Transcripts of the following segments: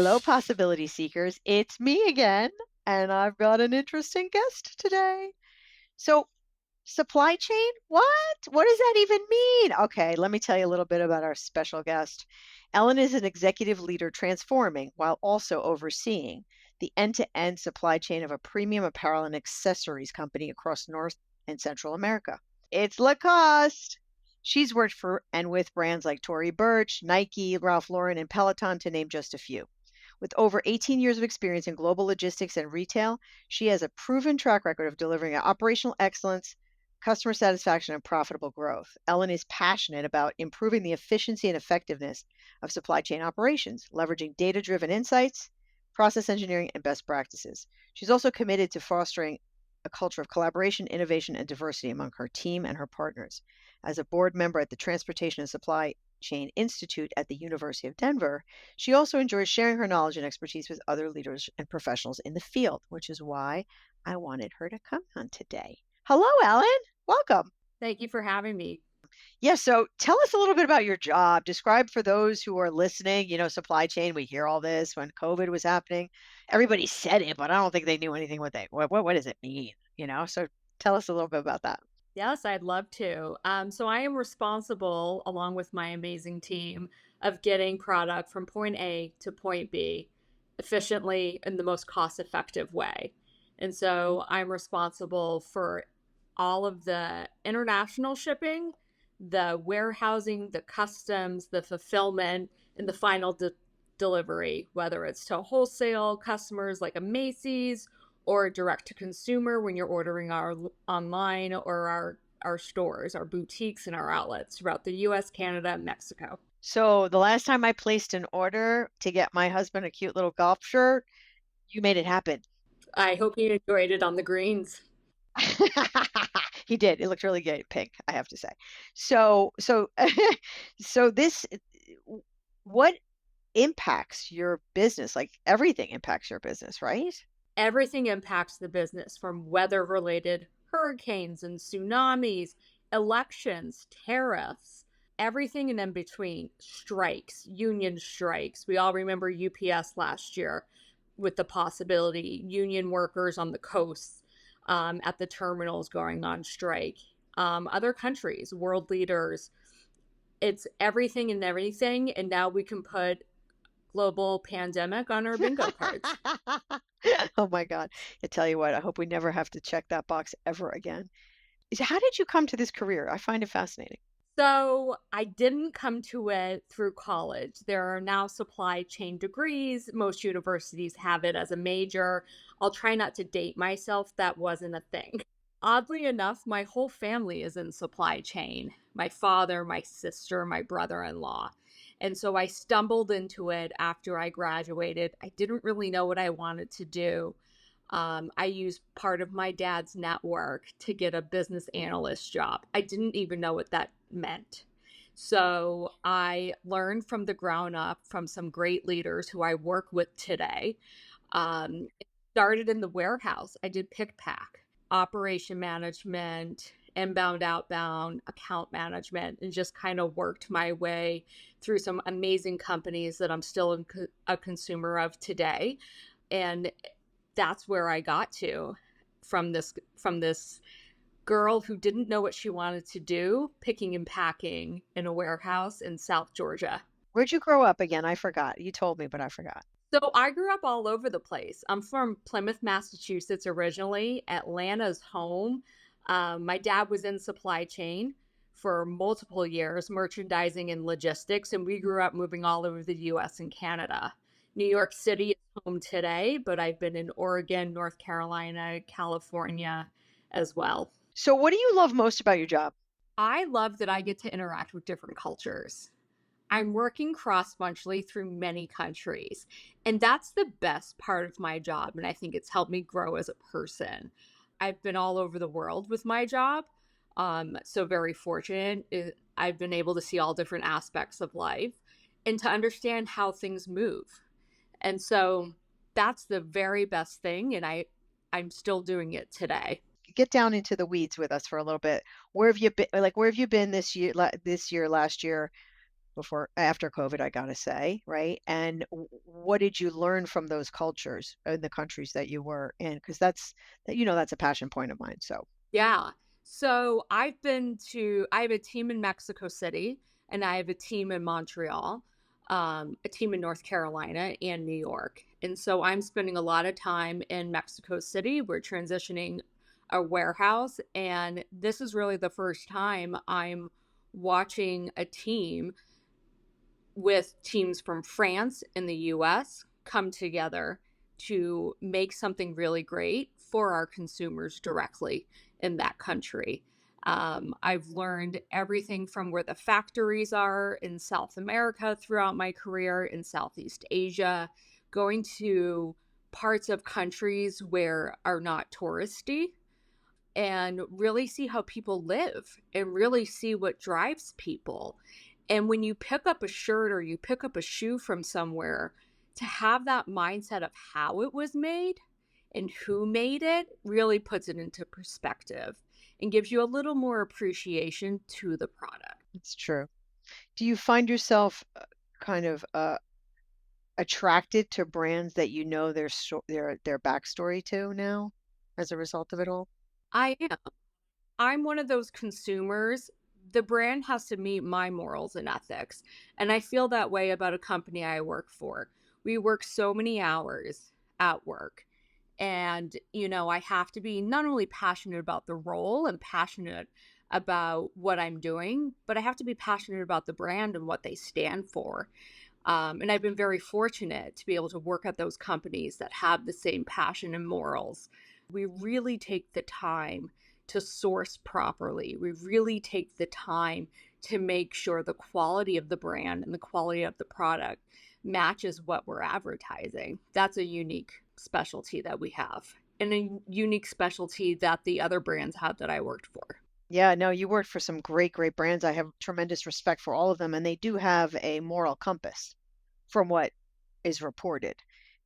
Hello, possibility seekers. It's me again, and I've got an interesting guest today. So, supply chain? What? What does that even mean? Okay, let me tell you a little bit about our special guest. Ellen is an executive leader transforming while also overseeing the end to end supply chain of a premium apparel and accessories company across North and Central America. It's Lacoste. She's worked for and with brands like Tory Burch, Nike, Ralph Lauren, and Peloton, to name just a few. With over 18 years of experience in global logistics and retail, she has a proven track record of delivering operational excellence, customer satisfaction, and profitable growth. Ellen is passionate about improving the efficiency and effectiveness of supply chain operations, leveraging data driven insights, process engineering, and best practices. She's also committed to fostering a culture of collaboration, innovation, and diversity among her team and her partners. As a board member at the Transportation and Supply Chain Institute at the University of Denver, she also enjoys sharing her knowledge and expertise with other leaders and professionals in the field, which is why I wanted her to come on today. Hello, Ellen. Welcome. Thank you for having me. Yeah, so tell us a little bit about your job. Describe for those who are listening, supply chain. We hear all this when COVID was happening. Everybody said it, but I don't think they knew anything what does it mean, So tell us a little bit about that. Yes, I'd love to. So I am responsible, along with my amazing team, of getting product from point A to point B efficiently in the most cost-effective way. And so I'm responsible for all of the international shipping, the warehousing, the customs, the fulfillment, and the final delivery, whether it's to wholesale customers like a Macy's or direct to consumer when you're ordering our online or our stores, our boutiques and our outlets throughout the US, Canada, and Mexico. So the last time I placed an order to get my husband a cute little golf shirt, you made it happen. I hope you enjoyed it on the greens. He did. It looked really good, pink, I have to say. So so this what impacts your business? Like everything impacts your business, right? Everything impacts the business from weather related hurricanes and tsunamis, elections, tariffs, everything and in between, strikes, union strikes. We all remember UPS last year with the possibility, union workers on the coasts at the terminals going on strike. Other countries, world leaders, it's everything and everything. And now we can put global pandemic on our bingo cards. Oh my God. I tell you what, I hope we never have to check that box ever again. How did you come to this career? I find it fascinating. So I didn't come to it through college. There are now supply chain degrees. Most universities have it as a major. I'll try not to date myself. That wasn't a thing. Oddly enough, my whole family is in supply chain. My father, my sister, my brother-in-law. And so I stumbled into it after I graduated. I didn't really know what I wanted to do. I used part of my dad's network to get a business analyst job. I didn't even know what that meant. So I learned from the ground up from some great leaders who I work with today. It started in the warehouse. I did pick pack, operation management, inbound, outbound, account management, and just kind of worked my way through some amazing companies that I'm still a consumer of today. And that's where I got to from this girl who didn't know what she wanted to do, picking and packing in a warehouse in South Georgia. Where'd you grow up again? I forgot. You told me, but I forgot. So I grew up all over the place. I'm from Plymouth, Massachusetts originally. Atlanta's home. My dad was in supply chain for multiple years, merchandising and logistics, and we grew up moving all over the US and Canada. New York City is home today, but I've been in Oregon, North Carolina, California as well. So what do you love most about your job? I love that I get to interact with different cultures. I'm working cross-functionally through many countries, and that's the best part of my job, and I think it's helped me grow as a person. I've been all over the world with my job, so very fortunate. I've been able to see all different aspects of life and to understand how things move. And so that's the very best thing, and I'm still doing it today. Get down into the weeds with us for a little bit. Where have you been? Like, where have you been this year, last year? before after COVID, I gotta say, right? And what did you learn from those cultures in the countries that you were in? Because that's a passion point of mine. So Yeah. So I have a team in Mexico City and I have a team in Montreal, a team in North Carolina and New York. And so I'm spending a lot of time in Mexico City. We're transitioning a warehouse. And this is really the first time I'm watching a team with teams from France and the US come together to make something really great for our consumers directly in that country. I've learned everything from where the factories are in South America throughout my career, in Southeast Asia, going to parts of countries where are not touristy and really see how people live and really see what drives people. And when you pick up a shirt or you pick up a shoe from somewhere, to have that mindset of how it was made and who made it really puts it into perspective and gives you a little more appreciation to the product. it's true. Do you find yourself kind of attracted to brands that you know their backstory to now as a result of it all? I am. I'm one of those consumers. The brand has to meet my morals and ethics. And I feel that way about a company I work for. We work so many hours at work. And, I have to be not only passionate about the role and passionate about what I'm doing, but I have to be passionate about the brand and what they stand for. And I've been very fortunate to be able to work at those companies that have the same passion and morals. We really take the time to source properly. We really take the time to make sure the quality of the brand and the quality of the product matches what we're advertising. That's a unique specialty that we have, and a unique specialty that the other brands have that I worked for. Yeah, no, you worked for some great, great brands. I have tremendous respect for all of them, and they do have a moral compass from what is reported.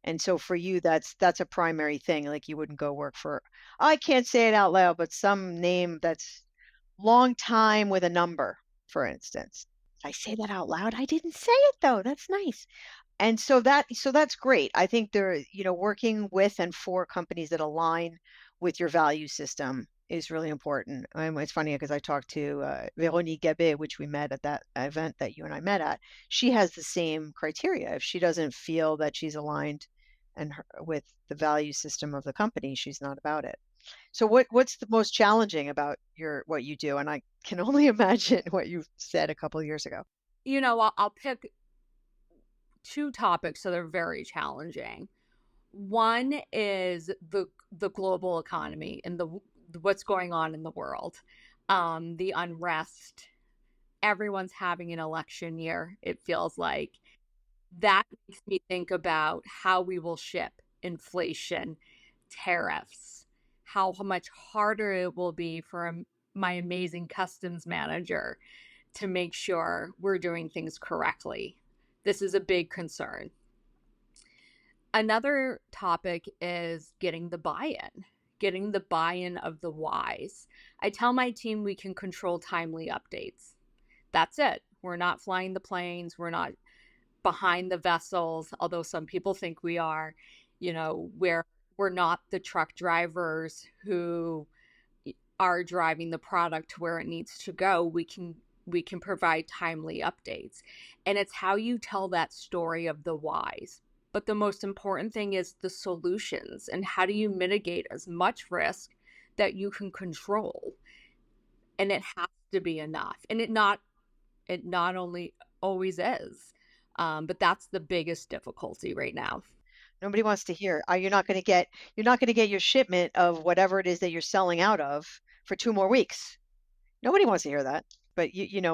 And so for you, that's a primary thing. Like you wouldn't go work for, I can't say it out loud, but some name that's long time with a number, for instance. Did I say that out loud? I didn't say it though. That's nice. And so that's great. I think working with and for companies that align with your value system is really important. It's funny because I talked to Véronique Gabet, which we met at that event that you and I met at. She has the same criteria. If she doesn't feel that she's aligned with the value system of the company, she's not about it. So what's the most challenging about your what you do? And I can only imagine what you said a couple of years ago. I'll pick two topics that are very challenging. One is the global economy and the what's going on in the world, the unrest. Everyone's having an election year. It feels like that makes me think about how we will ship, inflation, tariffs, how much harder it will be for my amazing customs manager to make sure we're doing things correctly. This is a big concern. Another topic is getting the buy in of the whys. I tell my team we can control timely updates. That's it. We're not flying the planes. We're not behind the vessels, although some people think we are. We're not the truck drivers who are driving the product to where it needs to go. We can provide timely updates. And it's how you tell that story of the whys. But the most important thing is the solutions and how do you mitigate as much risk that you can control. And it has to be enough. And it not only always is. But that's the biggest difficulty right now. Nobody wants to hear, you're not going to get your shipment of whatever it is that you're selling out of for 2 more weeks. Nobody wants to hear that. But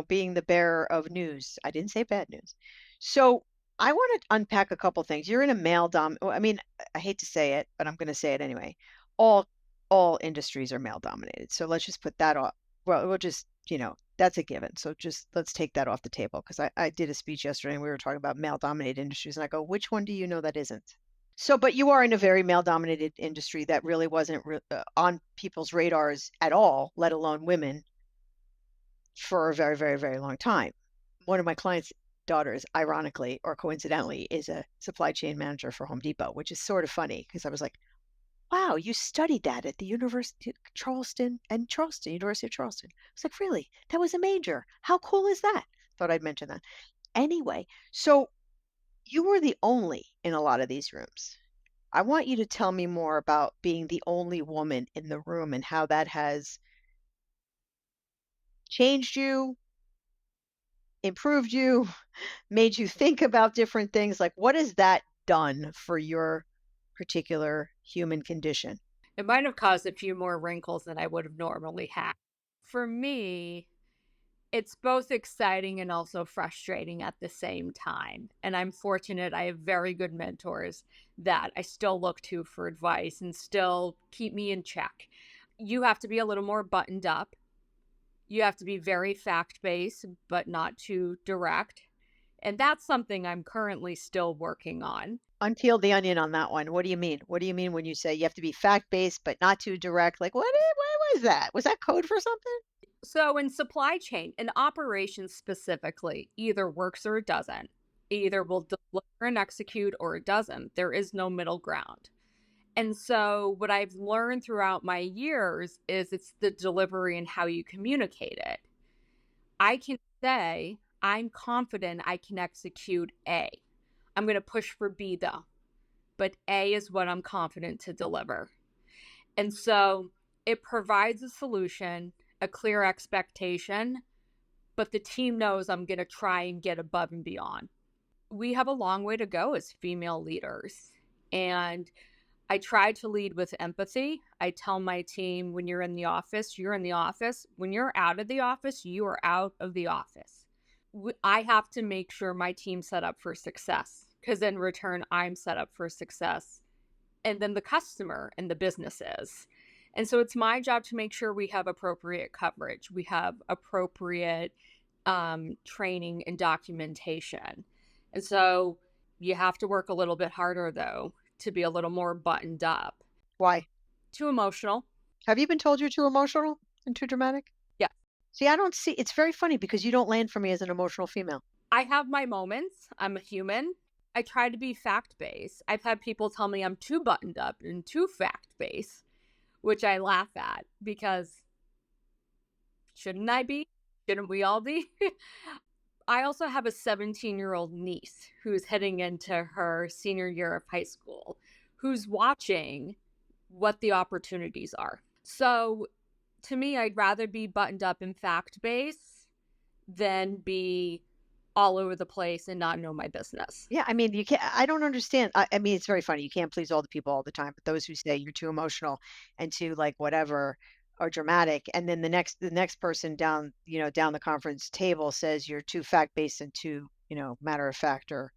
being the bearer of news, I didn't say bad news. So I want to unpack a couple things. You're in a well, I mean, I hate to say it, but I'm going to say it anyway. All all industries are male dominated. So let's just put that off. Well, we'll just, that's a given. So just let's take that off the table because I did a speech yesterday and we were talking about male dominated industries. And I go, which one do you know that isn't? So, but you are in a very male dominated industry that really wasn't on people's radars at all, let alone women, for a very, very, very long time. One of my clients daughter is ironically or coincidentally is a supply chain manager for Home Depot, which is sort of funny because I was like, wow, you studied that at the University of Charleston, University of Charleston. I was like, really? That was a major. How cool is that? Thought I'd mention that. Anyway, so you were the only in a lot of these rooms. I want you to tell me more about being the only woman in the room and how that has changed you, improved you, made you think about different things. Like, what has that done for your particular human condition? It might have caused a few more wrinkles than I would have normally had. For me, it's both exciting and also frustrating at the same time. And I'm fortunate I have very good mentors that I still look to for advice and still keep me in check. You have to be a little more buttoned up. You have to be very fact based, but not too direct. And that's something I'm currently still working on. Unpeel the onion on that one. What do you mean? What do you mean when you say you have to be fact-based but not too direct? Like, what was that? Was that code for something? So, in supply chain, in operations specifically, either works or it doesn't. Either will deliver and execute or it doesn't. There is no middle ground. And so, what I've learned throughout my years is it's the delivery and how you communicate it. I can say, I'm confident I can execute A. I'm going to push for B though, but A is what I'm confident to deliver. And so it provides a solution, a clear expectation, but the team knows I'm going to try and get above and beyond. We have a long way to go as female leaders. And I try to lead with empathy. I tell my team, when you're in the office, you're in the office. When you're out of the office, you are out of the office. I have to make sure my team's set up for success because in return, I'm set up for success. And then the customer and the businesses. And so it's my job to make sure we have appropriate coverage. We have appropriate training and documentation. And so you have to work a little bit harder, though, to be a little more buttoned up. Why? Too emotional. Have you been told you're too emotional and too dramatic? Yeah. See, I don't see it's very funny because you don't land for me as an emotional female. I have my moments. I'm a human. I try to be fact based. I've had people tell me I'm too buttoned up and too fact based, which I laugh at because shouldn't I be? Shouldn't we all be? I also have a 17-year-old niece who's heading into her senior year of high school, who's watching what the opportunities are. So to me, I'd rather be buttoned up and fact based than be all over the place and not know my business. Yeah, I mean, you can't. I don't understand. I mean, it's very funny. You can't please all the people all the time, but those who say you're too emotional and too like whatever are dramatic, and then the next person down, down the conference table says you're too fact based and too, matter of fact or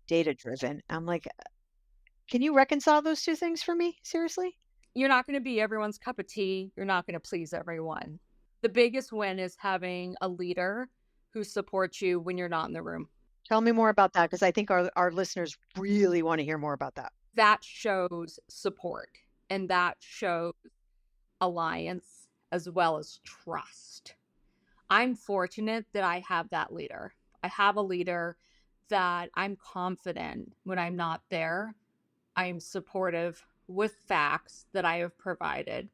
data driven. I'm like, can you reconcile those two things for me? Seriously? You're not going to be everyone's cup of tea. You're not going to please everyone. The biggest win is having a leader who supports you when you're not in the room. Tell me more about that because I think our listeners really want to hear more about that. That shows support and that shows alliance as well as trust. I'm fortunate that I have that leader. I have a leader that I'm confident when I'm not there. I'm supportive with facts that I have provided,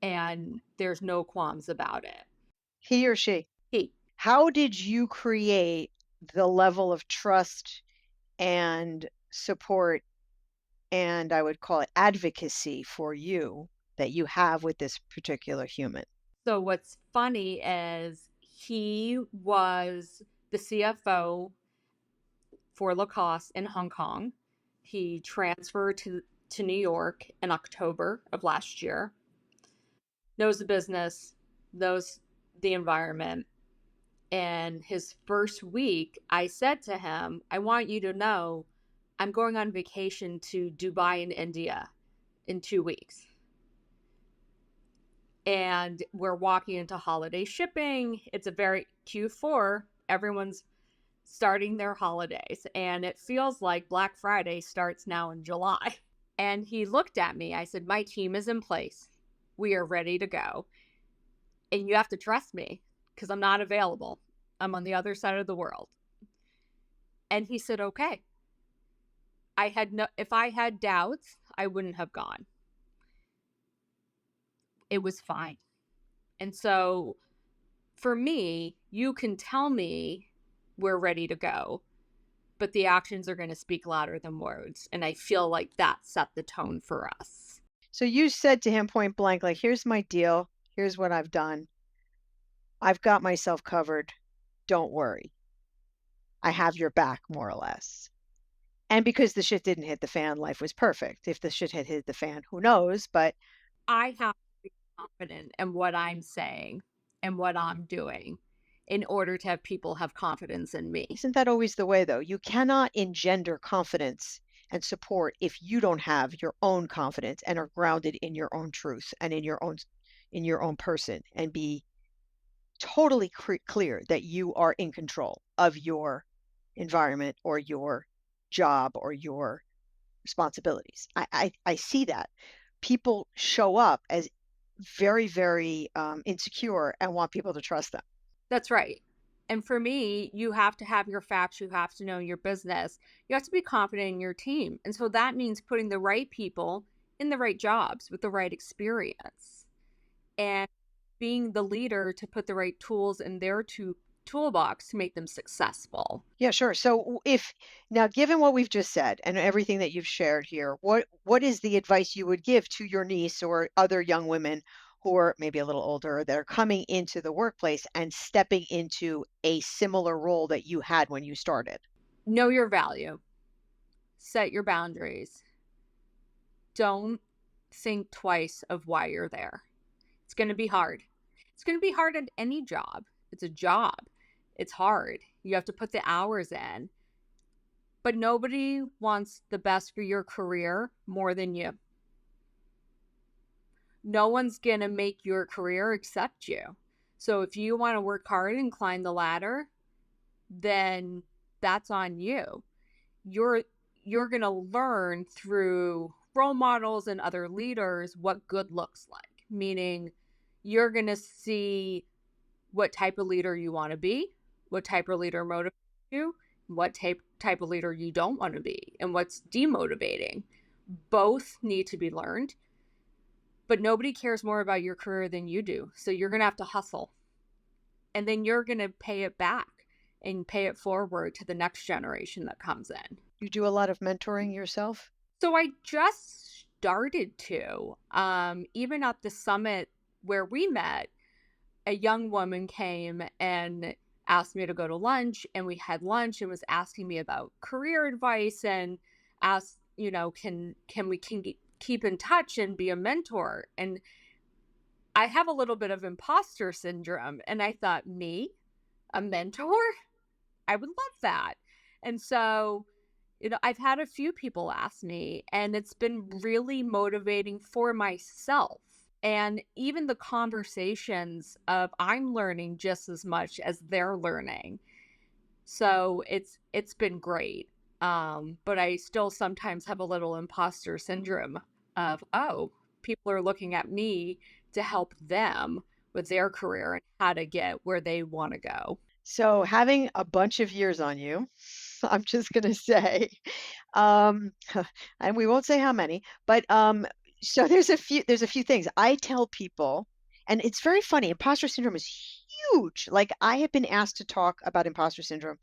and there's no qualms about it. He or she? He. How did you create the level of trust and support, and I would call it advocacy for you that you have with this particular human? So what's funny is he was the CFO for Lacoste in Hong Kong. He transferred to New York in October of last year. Knows the business, knows the environment. And his first week, I said to him, I want you to know I'm going on vacation to Dubai and India in 2 weeks. And we're walking into holiday shipping. It's a very Q4. Everyone's starting their holidays. And it feels like Black Friday starts now in July. And he looked at me. I said, my team is in place. We are ready to go. And you have to trust me because I'm not available. I'm on the other side of the world. And he said, okay. I had no, if I had doubts, I wouldn't have gone. It was fine. And so for me, you can tell me we're ready to go, but the actions are going to speak louder than words. And I feel like that set the tone for us. So you said to him point blank, like, here's my deal. Here's what I've done. I've got myself covered. Don't worry. I have your back, more or less. And because the shit didn't hit the fan, life was perfect. If the shit had hit the fan, who knows? But I have to be confident in what I'm saying and what I'm doing in order to have people have confidence in me. isn't that always the way, though? You cannot engender confidence and support if you don't have your own confidence and are grounded in your own truth and in your own person and be totally clear that you are in control of your environment or your job or your responsibilities. I see that people show up as very, very insecure and want people to trust them. That's right. And for me, you have to have your facts, you have to know your business, you have to be confident in your team. And so that means putting the right people in the right jobs with the right experience and being the leader to put the right tools in their toolbox to make them successful. Yeah, sure. So if now, given what we've just said and everything that you've shared here, what is the advice you would give to your niece or other young women who are maybe a little older that are coming into the workplace and stepping into a similar role that you had when you started? Know your value, set your boundaries. Don't think twice of why you're there. It's going to be hard. It's going to be hard at any job. It's a job. It's hard. You have to put the hours in. But nobody wants the best for your career more than you. No one's going to make your career except you. So if you want to work hard and climb the ladder, then that's on you. You're going to learn through role models and other leaders what good looks like, meaning you're going to see what type of leader you want to be, what type of leader motivates you, what type of leader you don't want to be, and what's demotivating. Both need to be learned, but nobody cares more about your career than you do. So you're going to have to hustle, and then you're going to pay it back and pay it forward to the next generation that comes in. You do a lot of mentoring yourself? So I just started to, even at the summit where we met, a young woman came and asked me to go to lunch, and we had lunch and was asking me about career advice and asked, can we keep in touch and be a mentor? And I have a little bit of imposter syndrome, and I thought, me, a mentor? I would love that. And so, I've had a few people ask me, and it's been really motivating for myself. And even the conversations of I'm learning just as much as they're learning. So it's been great. But I still sometimes have a little imposter syndrome of, oh, people are looking at me to help them with their career and how to get where they want to go. So having a bunch of years on you, I'm just going to say, um, and we won't say how many, but so there's a few things I tell people, and it's very funny. Imposter syndrome is huge. Like I have been asked to talk about imposter syndrome.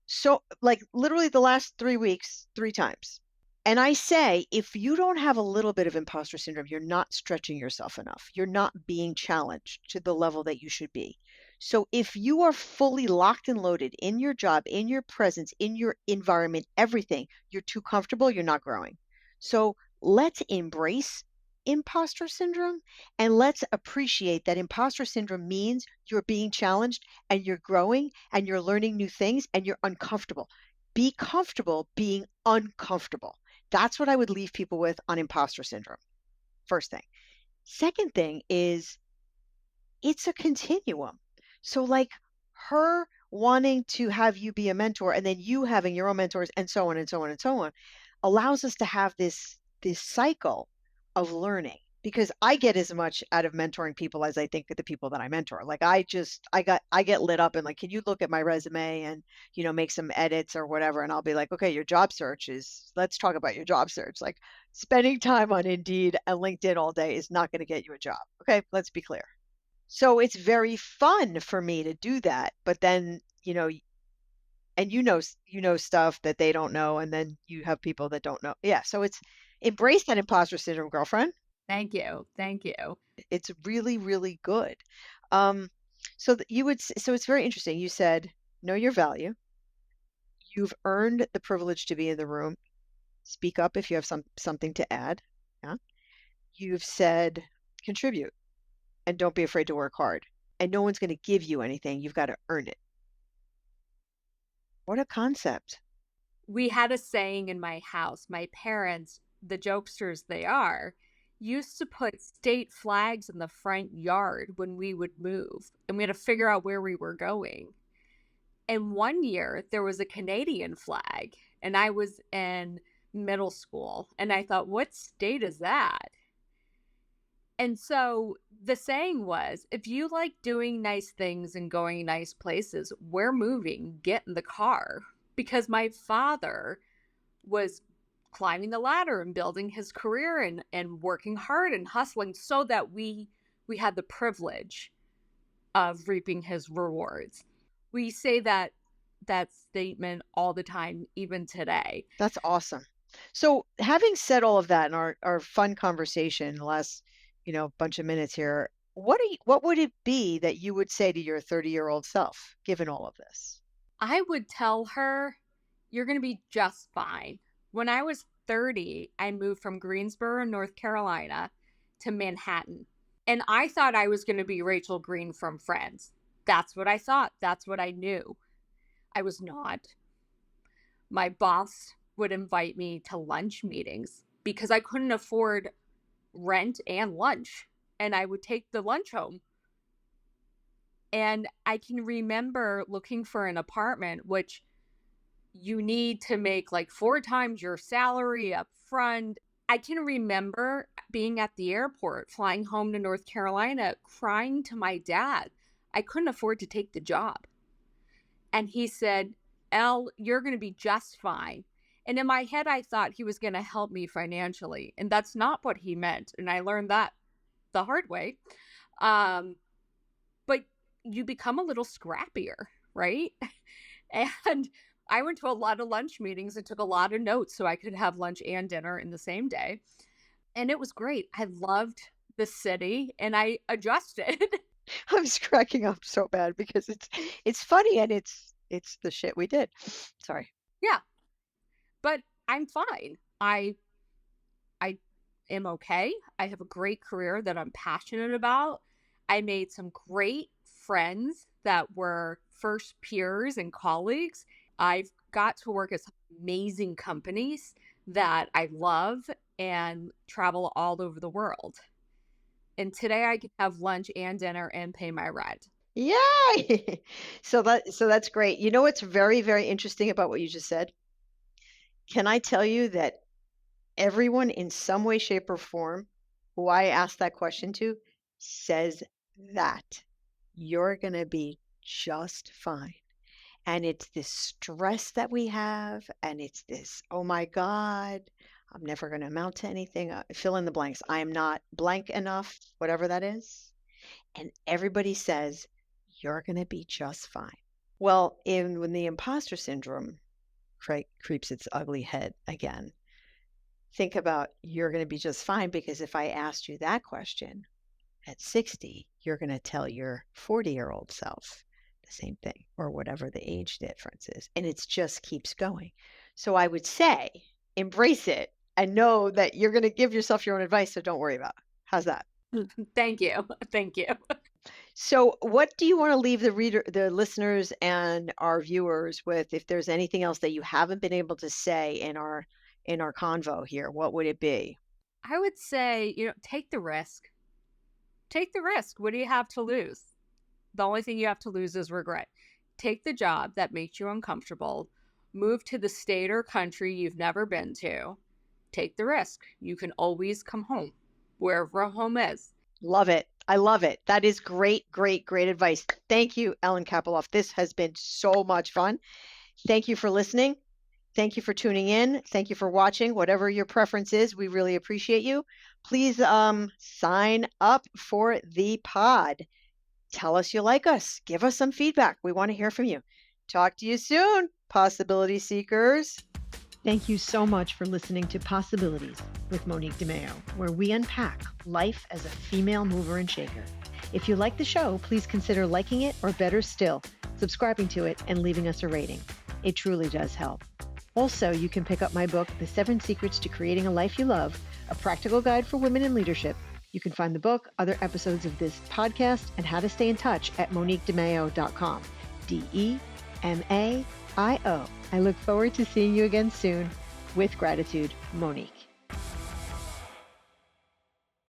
So like literally the last 3 weeks, 3 times. And I say, if you don't have a little bit of imposter syndrome, you're not stretching yourself enough. You're not being challenged to the level that you should be. So if you are fully locked and loaded in your job, in your presence, in your environment, everything, you're too comfortable, you're not growing. So let's embrace imposter syndrome and let's appreciate that imposter syndrome means you're being challenged and you're growing and you're learning new things and you're uncomfortable. Be comfortable being uncomfortable. That's what I would leave people with on imposter syndrome. First thing. Second thing is it's a continuum. So like her wanting to have you be a mentor and then you having your own mentors and so on and so on and so on allows us to have this cycle of learning. because I get as much out of mentoring people as I think of the people that I mentor. Like I get lit up and like, can you look at my resume and, make some edits or whatever? And I'll be like, okay, your job search is, let's talk about your job search. Like spending time on Indeed and LinkedIn all day is not going to get you a job. Okay, let's be clear. So it's very fun for me to do that. But then, and stuff that they don't know, and then you have people that don't know. Yeah, so it's embrace that imposter syndrome, girlfriend. Thank you. Thank you. It's really, really good. Um, so that you would, so it's very interesting. You said, know your value. You've earned the privilege to be in the room. Speak up if you have something to add. Yeah. You've said, contribute and don't be afraid to work hard. And no one's going to give you anything. You've got to earn it. What a concept. We had a saying in my house. My parents, the jokesters they are, used to put state flags in the front yard when we would move, and we had to figure out where we were going. And one year there was a Canadian flag, and I was in middle school, and I thought, what state is that? And so the saying was, if you like doing nice things and going nice places, we're moving, get in the car. Because my father was climbing the ladder and building his career and working hard and hustling so that we had the privilege of reaping his rewards. We say that statement all the time, even today. That's awesome. So, having said all of that in our fun conversation, the last, bunch of minutes here, what would it be that you would say to your 30-year-old self, given all of this? I would tell her, you're going to be just fine. When I was 30, I moved from Greensboro, North Carolina to Manhattan. And I thought I was going to be Rachel Green from Friends. That's what I thought. That's what I knew. I was not. My boss would invite me to lunch meetings because I couldn't afford rent and lunch. And I would take the lunch home. And I can remember looking for an apartment, which you need to make like 4 times your salary up front. I can remember being at the airport, flying home to North Carolina, crying to my dad. I couldn't afford to take the job. And he said, Elle, you're going to be just fine. And in my head, I thought he was going to help me financially. And that's not what he meant. And I learned that the hard way. But you become a little scrappier, right? And I went to a lot of lunch meetings and took a lot of notes so I could have lunch and dinner in the same day. And it was great. I loved the city and I adjusted. I'm just cracking up so bad because it's funny and it's the shit we did. Sorry. Yeah, but I'm fine. I am okay. I have a great career that I'm passionate about. I made some great friends that were first peers and colleagues. I've got to work at some amazing companies that I love and travel all over the world. And today I can have lunch and dinner and pay my rent. Yay! So that's great. You know what's very, very interesting about what you just said? Can I tell you that everyone in some way, shape, or form who I asked that question to says that you're going to be just fine. And it's this stress that we have, and it's this, oh my God, I'm never going to amount to anything. Fill in the blanks. I am not blank enough, whatever that is. And everybody says, you're going to be just fine. Well, when the imposter syndrome creeps its ugly head again, think about you're going to be just fine because if I asked you that question at 60, you're going to tell your 40-year-old self the same thing or whatever the age difference is. And it just keeps going. So I would say embrace it and know that you're going to give yourself your own advice. So don't worry about it. How's that? Thank you. Thank you. So what do you want to leave the listeners and our viewers with if there's anything else that you haven't been able to say in our convo here, what would it be? I would say, take the risk. Take the risk. What do you have to lose? The only thing you have to lose is regret. Take the job that makes you uncomfortable. Move to the state or country you've never been to. Take the risk. You can always come home. wherever a home is. Love it. I love it. That is great, great, great advice. Thank you, Ellen Kapiloff. This has been so much fun. Thank you for listening. Thank you for tuning in. Thank you for watching. Whatever your preference is, we really appreciate you. Please sign up for the pod. Tell us you like us. Give us some feedback. We want to hear from you. Talk to you soon, possibility seekers. Thank you so much for listening to Possibilities with Monique DeMeo, where we unpack life as a female mover and shaker. If you like the show, please consider liking it, or better still, subscribing to it and leaving us a rating. It truly does help. Also, you can pick up my book, The 7 Secrets to Creating a Life You Love, a practical guide for women in leadership. You can find the book, other episodes of this podcast, and how to stay in touch at moniquedemeo.com. DEMAIO. I look forward to seeing you again soon. With gratitude, Monique.